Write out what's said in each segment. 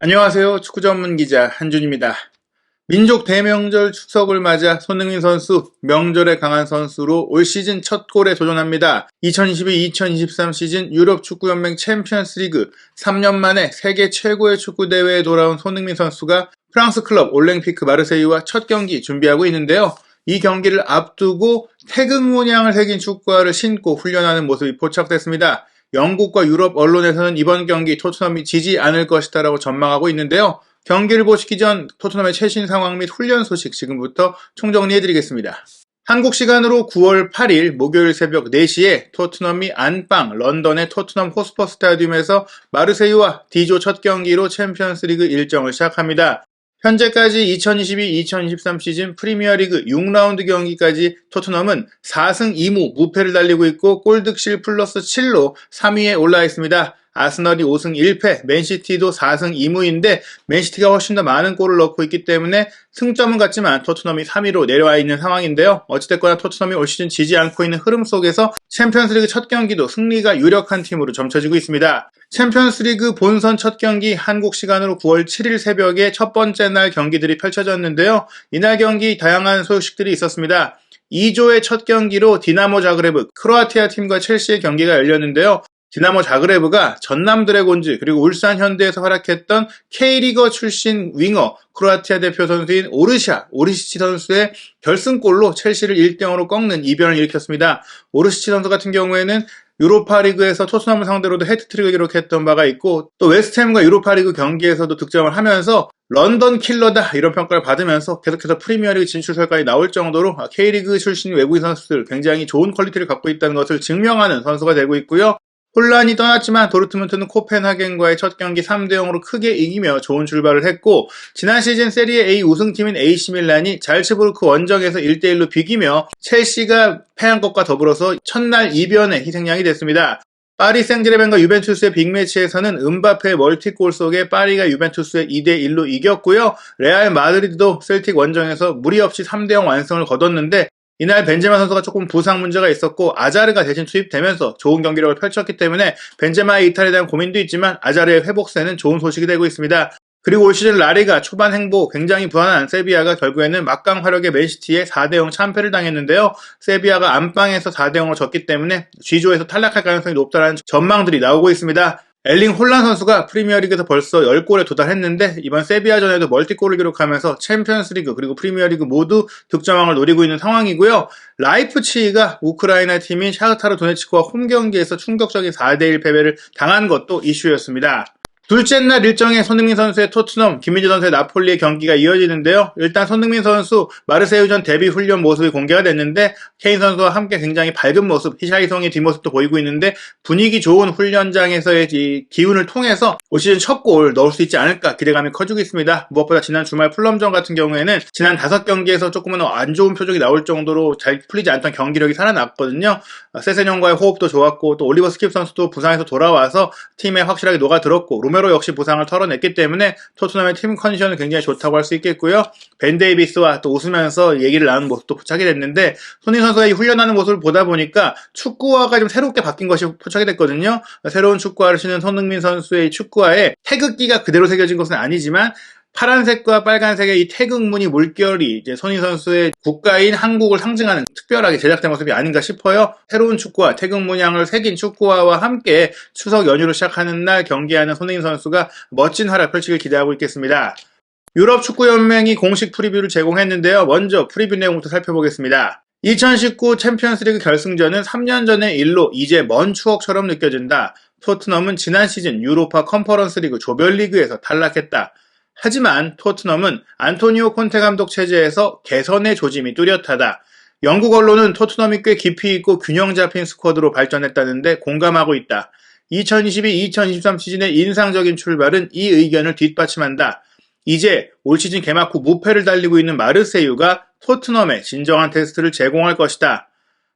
안녕하세요. 축구 전문 기자 한준입니다. 민족 대명절 추석을 맞아 손흥민 선수 명절에 강한 선수로 올 시즌 첫 골에 도전합니다. 2022-2023 시즌 유럽 축구연맹 챔피언스 리그 3년 만에 세계 최고의 축구 대회에 돌아온 손흥민 선수가 프랑스 클럽 올랭피크 마르세유와 첫 경기 준비하고 있는데요. 이 경기를 앞두고 태극 문양을 새긴 축구화를 신고 훈련하는 모습이 포착됐습니다. 영국과 유럽 언론에서는 이번 경기 토트넘이 지지 않을 것이다 라고 전망하고 있는데요. 경기를 보시기 전 토트넘의 최신 상황 및 훈련 소식 지금부터 총정리해드리겠습니다. 한국 시간으로 9월 8일 목요일 새벽 4시에 토트넘이 안방 런던의 토트넘 호스퍼 스타디움에서 마르세유와 D조 첫 경기로 챔피언스 리그 일정을 시작합니다. 현재까지 2022-2023 시즌 프리미어리그 6라운드 경기까지 토트넘은 4승 2무 무패를 달리고 있고 골득실 플러스 7로 3위에 올라 있습니다. 아스널이 5승 1패, 맨시티도 4승 2무인데 맨시티가 훨씬 더 많은 골을 넣고 있기 때문에 승점은 같지만 토트넘이 3위로 내려와 있는 상황인데요. 어찌됐거나 토트넘이 올 시즌 지지 않고 있는 흐름 속에서 챔피언스리그 첫 경기도 승리가 유력한 팀으로 점쳐지고 있습니다. 챔피언스리그 본선 첫 경기 한국 시간으로 9월 7일 새벽에 첫 번째 날 경기들이 펼쳐졌는데요. 이날 경기 다양한 소식들이 있었습니다. 2조의 첫 경기로 디나모 자그레브, 크로아티아 팀과 첼시의 경기가 열렸는데요. 디나모 자그레브가 전남 드래곤즈 그리고 울산 현대에서 활약했던 K리거 출신 윙어 크로아티아 대표 선수인 오르시치 선수의 결승골로 첼시를 1대0으로 꺾는 이변을 일으켰습니다. 오르시치 선수 같은 경우에는 유로파리그에서 토트넘을 상대로도 해트트릭을 기록했던 바가 있고 또 웨스트햄과 유로파리그 경기에서도 득점을 하면서 런던 킬러다 이런 평가를 받으면서 계속해서 프리미어리그 진출설까지 나올 정도로 K리그 출신 외국인 선수들 굉장히 좋은 퀄리티를 갖고 있다는 것을 증명하는 선수가 되고 있고요. 혼란이 떠났지만 도르트문트는 코펜하겐과의 첫 경기 3대0으로 크게 이기며 좋은 출발을 했고 지난 시즌 세리에 A 우승팀인 AC밀란이 잘츠부르크 원정에서 1대1로 비기며 첼시가 패한 것과 더불어서 첫날 이변의 희생양이 됐습니다. 파리 생제르맹과 유벤투스의 빅매치에서는 음바페의 멀티골 속에 파리가 유벤투스의 2대1로 이겼고요. 레알 마드리드도 셀틱 원정에서 무리 없이 3대0 완승을 거뒀는데 이날 벤제마 선수가 조금 부상 문제가 있었고 아자르가 대신 투입되면서 좋은 경기력을 펼쳤기 때문에 벤제마의 이탈에 대한 고민도 있지만 아자르의 회복세는 좋은 소식이 되고 있습니다. 그리고 올 시즌 라리가 초반 행보 굉장히 불안한 세비야가 결국에는 막강 화력의 맨시티에 4대0 참패를 당했는데요. 세비야가 안방에서 4대0으로 졌기 때문에 G조에서 탈락할 가능성이 높다는 전망들이 나오고 있습니다. 엘링 홀란 선수가 프리미어리그에서 벌써 10골에 도달했는데 이번 세비야전에도 멀티골을 기록하면서 챔피언스리그 그리고 프리미어리그 모두 득점왕을 노리고 있는 상황이고요. 라이프치히가 우크라이나 팀인 샤흐타르 도네츠크와 홈경기에서 충격적인 4대1 패배를 당한 것도 이슈였습니다. 둘째 날 일정에 손흥민 선수의 토트넘, 김민재 선수의 나폴리의 경기가 이어지는데요. 일단 손흥민 선수 마르세유전 데뷔 훈련 모습이 공개가 됐는데 케인 선수와 함께 굉장히 밝은 모습, 히샤이송의 뒷모습도 보이고 있는데 분위기 좋은 훈련장에서의 이 기운을 통해서 올 시즌 첫 골 넣을 수 있지 않을까 기대감이 커지고 있습니다. 무엇보다 지난 주말 풀럼전 같은 경우에는 지난 5경기에서 조금은 안 좋은 표정이 나올 정도로 잘 풀리지 않던 경기력이 살아났거든요. 세세뇽과의 호흡도 좋았고 또 올리버 스킵 선수도 부상에서 돌아와서 팀에 확실하게 녹아들었고 로메로 역시 부상을 털어냈기 때문에 토트넘의 팀 컨디션은 굉장히 좋다고 할 수 있겠고요. 벤 데이비스와 또 웃으면서 얘기를 나누는 모습도 포착이 됐는데 손흥민 선수가 이 훈련하는 모습을 보다 보니까 축구화가 좀 새롭게 바뀐 것이 포착이 됐거든요. 새로운 축구화를 신은 손흥민 선수의 축구화에 태극기가 그대로 새겨진 것은 아니지만 파란색과 빨간색의 이 태극무늬 물결이 이제 손흥민 선수의 국가인 한국을 상징하는 특별하게 제작된 모습이 아닌가 싶어요. 새로운 축구화, 태극 문양을 새긴 축구화와 함께 추석 연휴를 시작하는 날 경기하는 손흥민 선수가 멋진 활약 펼치길 기대하고 있겠습니다. 유럽 축구연맹이 공식 프리뷰를 제공했는데요. 먼저 프리뷰 내용부터 살펴보겠습니다. 2019 챔피언스리그 결승전은 3년 전의 일로 이제 먼 추억처럼 느껴진다. 토트넘은 지난 시즌 유로파 컨퍼런스 리그 조별리그에서 탈락했다. 하지만 토트넘은 안토니오 콘테 감독 체제에서 개선의 조짐이 뚜렷하다. 영국 언론은 토트넘이 꽤 깊이 있고 균형 잡힌 스쿼드로 발전했다는데 공감하고 있다. 2022-2023 시즌의 인상적인 출발은 이 의견을 뒷받침한다. 이제 올 시즌 개막 후 무패를 달리고 있는 마르세유가 토트넘에 진정한 테스트를 제공할 것이다.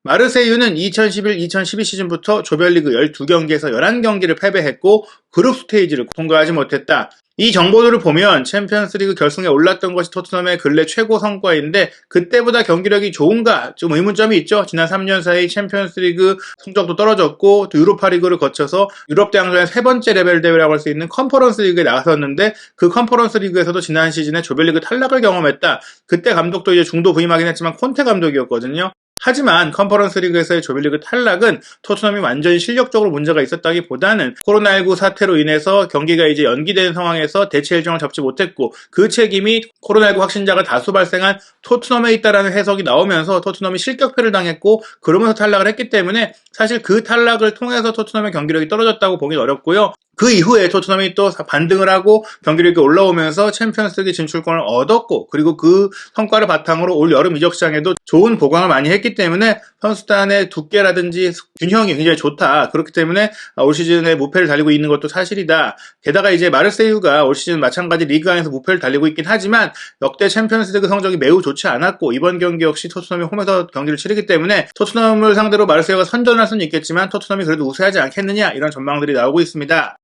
마르세유는 2011-2012 시즌부터 조별리그 12경기에서 11경기를 패배했고 그룹 스테이지를 통과하지 못했다. 이 정보들을 보면 챔피언스리그 결승에 올랐던 것이 토트넘의 근래 최고 성과인데 그때보다 경기력이 좋은가 좀 의문점이 있죠. 지난 3년 사이 챔피언스리그 성적도 떨어졌고 또 유로파리그를 거쳐서 유럽 대항전의 세 번째 레벨 대회라고 할 수 있는 컨퍼런스 리그에 나갔었는데 그 컨퍼런스 리그에서도 지난 시즌에 조별리그 탈락을 경험했다. 그때 감독도 이제 중도 부임하긴 했지만 콘테 감독이었거든요. 하지만 컨퍼런스 리그에서의 조별리그 탈락은 토트넘이 완전히 실력적으로 문제가 있었다기보다는 코로나19 사태로 인해서 경기가 이제 연기된 상황에서 대체 일정을 잡지 못했고 그 책임이 코로나19 확진자가 다수 발생한 토트넘에 있다라는 해석이 나오면서 토트넘이 실격패를 당했고 그러면서 탈락을 했기 때문에 사실 그 탈락을 통해서 토트넘의 경기력이 떨어졌다고 보긴 어렵고요. 그 이후에 토트넘이 또 반등을 하고 경기력이 올라오면서 챔피언스리그 진출권을 얻었고 그리고 그 성과를 바탕으로 올 여름 이적 시장에도 좋은 보강을 많이 했기 때문에 선수단의 두께라든지 균형이 굉장히 좋다. 그렇기 때문에 올 시즌에 무패를 달리고 있는 것도 사실이다. 게다가 이제 마르세유가 올 시즌 마찬가지 리그 안에서 무패를 달리고 있긴 하지만 역대 챔피언스리그 성적이 매우 좋지 않았고 이번 경기 역시 토트넘이 홈에서 경기를 치르기 때문에 토트넘을 상대로 마르세유가 선전할 수는 있겠지만 토트넘이 그래도 우세하지 않겠느냐 이런 전망들이 나오고 있습니다.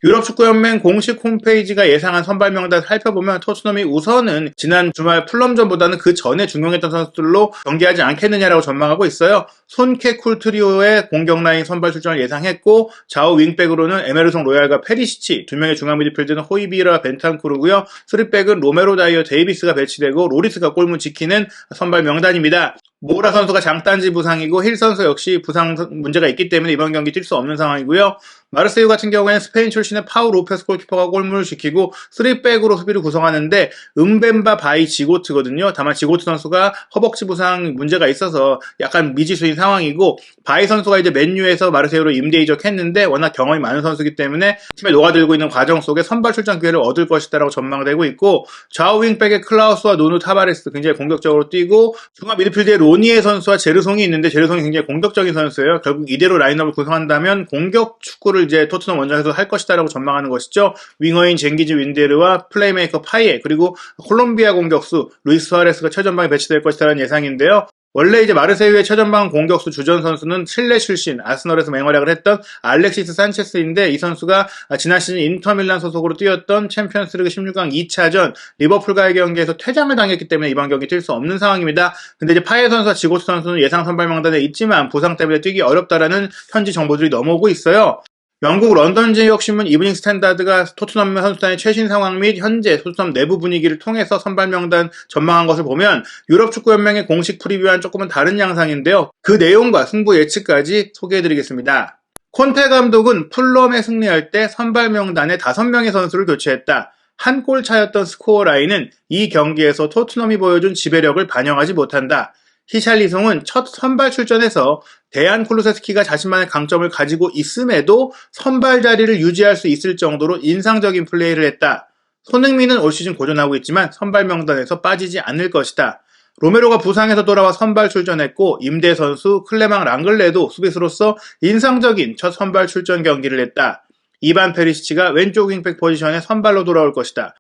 유럽축구연맹 공식 홈페이지가 예상한 선발 명단을 살펴보면 토트넘이 우선은 지난 주말 풀럼전보다는 그 전에 중용했던 선수들로 경기하지 않겠느냐라고 전망하고 있어요. 손케 쿨트리오의 공격 라인 선발 출전을 예상했고 좌우 윙백으로는 에메르송 로얄과 페리시치, 두 명의 중앙 미드필드는 호이비라 벤탄쿠르고요. 3백은 로메로 다이어 데이비스가 배치되고 로리스가 골문 지키는 선발 명단입니다. 모라 선수가 장단지 부상이고 힐 선수 역시 부상 문제가 있기 때문에 이번 경기 뛸 수 없는 상황이고요. 마르세유 같은 경우에는 스페인 출신의 파우 로페스 골키퍼가 골문을 지키고 3백으로 수비를 구성하는데 음벤바 바이 지고트거든요. 다만 지고트 선수가 허벅지 부상 문제가 있어서 약간 미지수인 상황이고 바이 선수가 이제 맨유에서 마르세유로 임대 이적했는데 워낙 경험이 많은 선수이기 때문에 팀에 녹아들고 있는 과정 속에 선발 출전 기회를 얻을 것이다라고 전망되고 있고 좌우 윙백의 클라우스와 누누 타바레스 굉장히 공격적으로 뛰고 중앙 미드필드에 로니에 선수와 제르송이 있는데 제르송이 굉장히 공격적인 선수예요. 결국 이대로 라인업을 구성한다면 공격 축구를 이제 토트넘 원정에서 할 것이다라고 전망하는 것이죠. 윙어인 젠기즈 윈데르와 플레이메이커 파이에 그리고 콜롬비아 공격수 루이스 수아레스가 최전방에 배치될 것이라는 예상인데요. 원래 이제 마르세유의 최전방 공격수 주전 선수는 칠레 출신 아스널에서 맹활약을 했던 알렉시스 산체스인데 이 선수가 지난 시즌 인터밀란 소속으로 뛰었던 챔피언스리그 16강 2차전 리버풀과의 경기에서 퇴장을 당했기 때문에 이번 경기 뛸 수 없는 상황입니다. 근데 이제 파예 선수와 지고트 선수는 예상 선발 명단에 있지만 부상 때문에 뛰기 어렵다라는 현지 정보들이 넘어오고 있어요. 영국 런던 지역신문 이브닝 스탠다드가 토트넘 선수단의 최신 상황 및 현재 토트넘 내부 분위기를 통해서 선발 명단 전망한 것을 보면 유럽축구연맹의 공식 프리뷰와는 조금은 다른 양상인데요. 그 내용과 승부 예측까지 소개해드리겠습니다. 콘테 감독은 풀럼에 승리할 때 선발 명단에 5명의 선수를 교체했다. 한 골 차였던 스코어 라인은 이 경기에서 토트넘이 보여준 지배력을 반영하지 못한다. 히샬리송은 첫 선발 출전에서 데안 쿨루세스키가 자신만의 강점을 가지고 있음에도 선발 자리를 유지할 수 있을 정도로 인상적인 플레이를 했다. 손흥민은 올 시즌 고전하고 있지만 선발 명단에서 빠지지 않을 것이다. 로메로가 부상에서 돌아와 선발 출전했고 임대 선수 클레망 랑글레도 수비수로서 인상적인 첫 선발 출전 경기를 했다. 이반 페리시치가 왼쪽 윙백 포지션에 선발로 돌아올 것이다.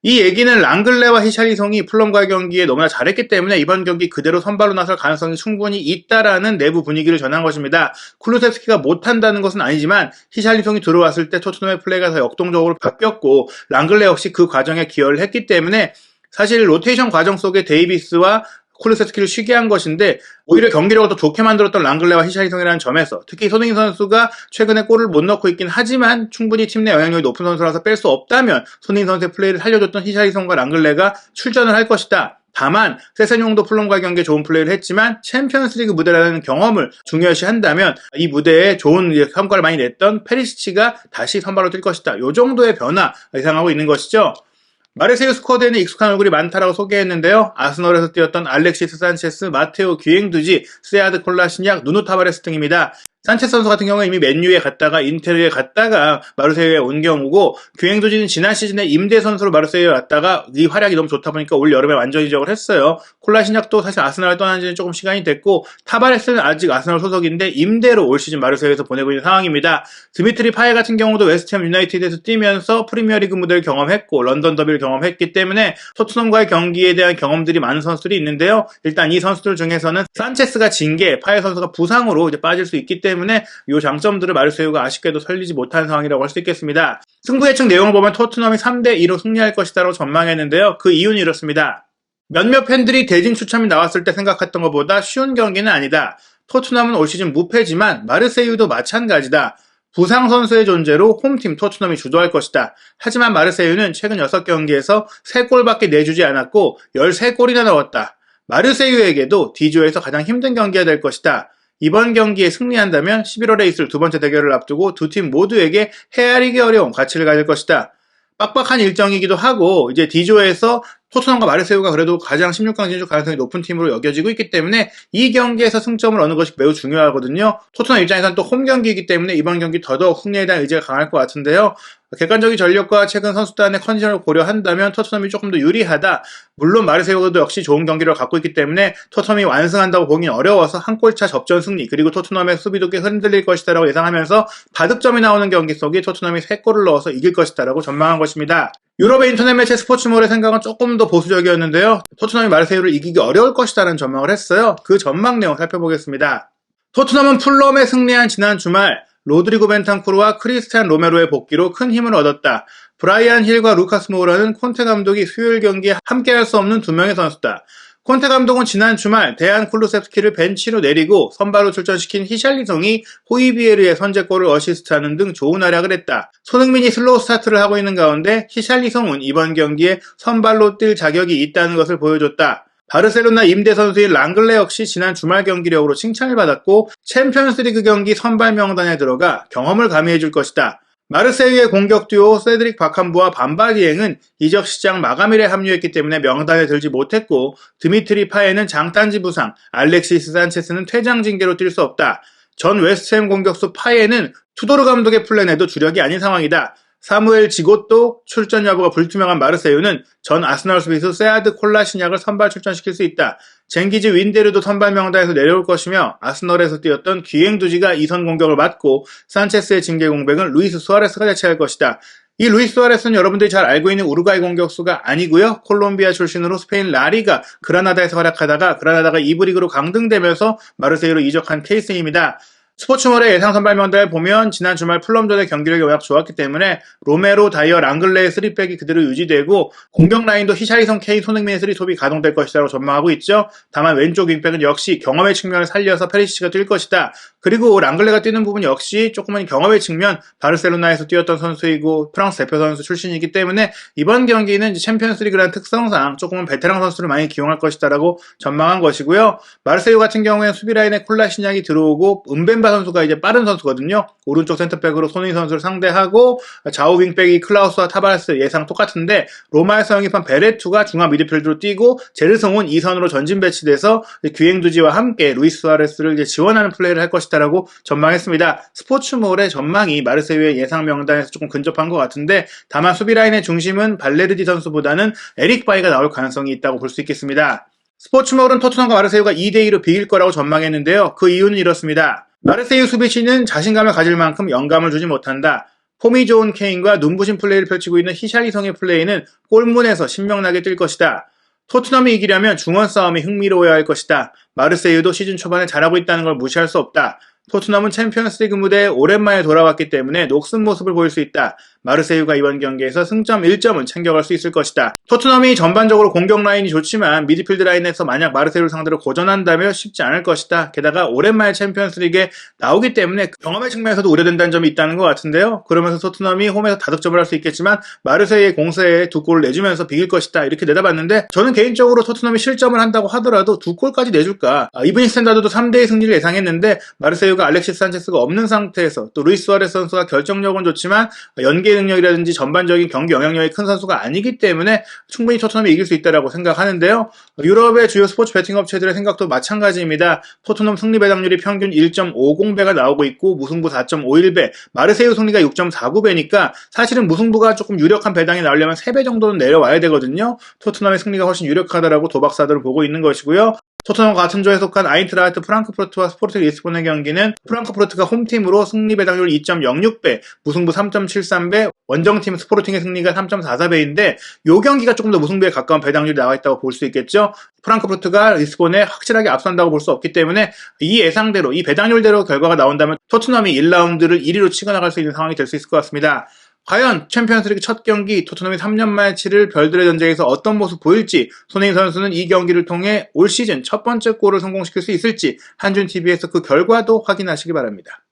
이 얘기는 랑글레와 히샬리송이 풀럼과의 경기에 너무나 잘했기 때문에 이번 경기 그대로 선발로 나설 가능성이 충분히 있다라는 내부 분위기를 전한 것입니다. 쿨루세스키가 못한다는 것은 아니지만 히샬리송이 들어왔을 때 토트넘의 플레이가 더 역동적으로 바뀌었고 랑글레 역시 그 과정에 기여를 했기 때문에 사실 로테이션 과정 속에 데이비스와 쿨루세스키를 쉬게 한 것인데 오히려 경기력을 더 좋게 만들었던 랑글레와 히샬리송이라는 점에서 특히 손흥민 선수가 최근에 골을 못 넣고 있긴 하지만 충분히 팀 내 영향력이 높은 선수라서 뺄 수 없다면 손흥민 선수의 플레이를 살려줬던 히샬리송과 랑글레가 출전을 할 것이다. 다만 세세뇽도 풀럼과의 경기에 좋은 플레이를 했지만 챔피언스리그 무대라는 경험을 중요시한다면 이 무대에 좋은 성과를 많이 냈던 페리시치가 다시 선발로 뛸 것이다. 이 정도의 변화 예상하고 있는 것이죠. 마르세유 스쿼드에는 익숙한 얼굴이 많다라고 소개했는데요. 아스널에서 뛰었던 알렉시스 산체스, 마테오 귀행두지, 스야드 콜라시냐, 누누 타바레스 등입니다. 산체스 선수 같은 경우에 이미 맨유에 갔다가 인테르에 갔다가 마르세유에 온 경우고, 규행두지는 지난 시즌에 임대 선수로 마르세유에 왔다가 이 활약이 너무 좋다 보니까 올 여름에 완전 이적을 했어요. 콜라시냐도 사실 아스날을 떠난 지는 조금 시간이 됐고, 타바레스는 아직 아스날 소속인데 임대로 올 시즌 마르세유에서 보내고 있는 상황입니다. 드미트리 파에 같은 경우도 웨스트햄 유나이티드에서 뛰면서 프리미어리그 무대를 경험했고 런던 더비를 경험했기 때문에 토트넘과의 경기에 대한 경험들이 많은 선수들이 있는데요. 일단 이 선수들 중에서는 산체스가 징계, 파에 선수가 부상으로 이제 빠질 수 있기 때문에 이 장점들을 마르세유가 아쉽게도 살리지 못한 상황이라고 할 수 있겠습니다. 승부 예측 내용을 보면 토트넘이 3대2로 승리할 것이다라고 전망했는데요. 그 이유는 이렇습니다. 몇몇 팬들이 대진 추첨이 나왔을 때 생각했던 것보다 쉬운 경기는 아니다. 토트넘은 올 시즌 무패지만 마르세유도 마찬가지다. 부상 선수의 존재로 홈팀 토트넘이 주도할 것이다. 하지만 마르세유는 최근 6경기에서 3골밖에 내주지 않았고 13골이나 넣었다. 마르세유에게도 D조에서 가장 힘든 경기가 될 것이다. 이번 경기에 승리한다면 11월에 있을 두 번째 대결을 앞두고 두 팀 모두에게 헤아리기 어려운 가치를 가질 것이다. 빡빡한 일정이기도 하고 이제 D조에서 토트넘과 마르세유가 그래도 가장 16강 진출 가능성이 높은 팀으로 여겨지고 있기 때문에 이 경기에서 승점을 얻는 것이 매우 중요하거든요. 토트넘 입장에서는 또 홈 경기이기 때문에 이번 경기 더더욱 승리에 대한 의지가 강할 것 같은데요. 객관적인 전력과 최근 선수단의 컨디션을 고려한다면 토트넘이 조금 더 유리하다. 물론 마르세유도 역시 좋은 경기를 갖고 있기 때문에 토트넘이 완승한다고 보기는 어려워서 한 골차 접전 승리, 그리고 토트넘의 수비도 꽤 흔들릴 것이다라고 예상하면서 다득점이 나오는 경기 속에 토트넘이 3골을 넣어서 이길 것이다라고 전망한 것입니다. 유럽의 인터넷 매체 스포츠몰의 생각은 조금 더 보수적이었는데요. 토트넘이 마르세유를 이기기 어려울 것이다라는 전망을 했어요. 그 전망 내용 살펴보겠습니다. 토트넘은 풀럼에 승리한 지난 주말 로드리고 벤탄쿠르와 크리스티안 로메로의 복귀로 큰 힘을 얻었다. 브라이안 힐과 루카스 모우라는 콘테 감독이 수요일 경기에 함께할 수 없는 두 명의 선수다. 콘테 감독은 지난 주말 데안 쿨루셉스키를 벤치로 내리고 선발로 출전시킨 히샬리송이 호이비에르의 선제골을 어시스트하는 등 좋은 활약을 했다. 손흥민이 슬로우 스타트를 하고 있는 가운데 히샬리송은 이번 경기에 선발로 뛸 자격이 있다는 것을 보여줬다. 바르셀로나 임대 선수인 랑글레 역시 지난 주말 경기력으로 칭찬을 받았고 챔피언스리그 경기 선발 명단에 들어가 경험을 가미해줄 것이다. 마르세유의 공격 듀오 세드릭 바캄부와 반바디eng은 이적 시장 마감일에 합류했기 때문에 명단에 들지 못했고 드미트리 파에는 장단지 부상, 알렉시스 산체스는 퇴장 징계로 뛸 수 없다. 전 웨스트햄 공격수 파에는 투도르 감독의 플랜에도 주력이 아닌 상황이다. 사무엘 지고또 출전 여부가 불투명한 마르세유는 전 아스날 수비수 세아드 콜라시냐를 선발 출전시킬 수 있다. 쟁기지 윈데르도 선발 명단에서 내려올 것이며 아스널에서 뛰었던 귀행두지가 2선 공격을 맡고 산체스의 징계 공백은 루이스 수아레스가 대체할 것이다. 이 루이스 수아레스는 여러분들이 잘 알고 있는 우루과이 공격수가 아니고요. 콜롬비아 출신으로 스페인 라리가 그라나다에서 활약하다가 그라나다가 2부 리그로 강등되면서 마르세유로 이적한 케이스입니다. 스포츠몰의 예상 선발 명단을 보면 지난 주말 풀럼전의 경기력이 워낙 좋았기 때문에 로메로, 다이어, 랑글레의 3백이 그대로 유지되고 공격 라인도 히샤리성, 케인, 손흥민의 3톱이 가동될 것이라고 전망하고 있죠. 다만 왼쪽 윙백은 역시 경험의 측면을 살려서 페리시치가 뛸 것이다. 그리고 랑글레가 뛰는 부분 역시 조금은 경험의 측면, 바르셀로나에서 뛰었던 선수이고 프랑스 대표 선수 출신이기 때문에 이번 경기는 챔피언스리그라는 특성상 조금은 베테랑 선수를 많이 기용할 것이다라고 전망한 것이고요. 마르세유 같은 경우에는 수비 라인에 콜라시냐기 들어오고 은벤바 선수가 이제 빠른 선수거든요. 오른쪽 센터백으로 손흥민 선수를 상대하고 좌우 윙백이 클라우스와 타바레스 예상 똑같은데 로마에서 영입한 베레투가 중앙 미드필드로 뛰고 제르송은 2선으로 전진 배치돼서 귀행두지와 함께 루이스 수아레스를 이제 지원하는 플레이를 할 것이다라고 전망했습니다. 스포츠몰의 전망이 마르세유의 예상 명단에서 조금 근접한 것 같은데 다만 수비 라인의 중심은 발레르디 선수보다는 에릭 바이가 나올 가능성이 있다고 볼 수 있겠습니다. 스포츠몰은 토트넘과 마르세유가 2대2로 비길 거라고 전망했는데요. 그 이유는 이렇습니다. 마르세유 수비진은 자신감을 가질 만큼 영감을 주지 못한다. 폼이 좋은 케인과 눈부신 플레이를 펼치고 있는 히샬리성의 플레이는 골문에서 신명나게 뛸 것이다. 토트넘이 이기려면 중원 싸움이 흥미로워야 할 것이다. 마르세유도 시즌 초반에 잘하고 있다는 걸 무시할 수 없다. 토트넘은 챔피언스리그 무대에 오랜만에 돌아왔기 때문에 녹슨 모습을 보일 수 있다. 마르세유가 이번 경기에서 승점 1점은 챙겨갈 수 있을 것이다. 토트넘이 전반적으로 공격 라인이 좋지만 미드필드 라인에서 만약 마르세유를 상대로 고전한다면 쉽지 않을 것이다. 게다가 오랜만에 챔피언스리그에 나오기 때문에 경험의 측면에서도 우려된다는 점이 있다는 것 같은데요. 그러면서 토트넘이 홈에서 다득점을 할 수 있겠지만 마르세유의 공세에 2골을 내주면서 비길 것이다. 이렇게 내다봤는데 저는 개인적으로 토트넘이 실점을 한다고 하더라도 2골까지 내줄까? 이브닝 스탠다드도 3대2 승리를 예상했는데 마르세유가 오데가드가 알렉시스 산체스가 없는 상태에서 또 루이스 수아레스 선수가 결정력은 좋지만 연계 능력이라든지 전반적인 경기 영향력이 큰 선수가 아니기 때문에 충분히 토트넘이 이길 수 있다고 생각하는데요. 유럽의 주요 스포츠 베팅 업체들의 생각도 마찬가지입니다. 토트넘 승리 배당률이 평균 1.50배가 나오고 있고 무승부 4.51배, 마르세유 승리가 6.49배니까 사실은 무승부가 조금 유력한 배당이 나오려면 3배 정도는 내려와야 되거든요. 토트넘의 승리가 훨씬 유력하다라고 도박사들은 보고 있는 것이고요. 토트넘과 같은 조에 속한 아인트라흐트 프랑크푸르트와 스포르팅 리스본의 경기는 프랑크푸르트가 홈팀으로 승리 배당률 2.06배, 무승부 3.73배, 원정팀 스포르팅의 승리가 3.44배인데 이 경기가 조금 더 무승부에 가까운 배당률이 나와 있다고 볼 수 있겠죠. 프랑크푸르트가 리스본에 확실하게 앞선다고 볼 수 없기 때문에 이 예상대로, 이 배당률대로 결과가 나온다면 토트넘이 1라운드를 1위로 치고 나갈 수 있는 상황이 될 수 있을 것 같습니다. 과연 챔피언스리그 첫 경기 토트넘이 3년 만에 치를 별들의 전쟁에서 어떤 모습 보일지, 손흥민 선수는 이 경기를 통해 올 시즌 첫 번째 골을 성공시킬 수 있을지 한준TV에서 그 결과도 확인하시기 바랍니다.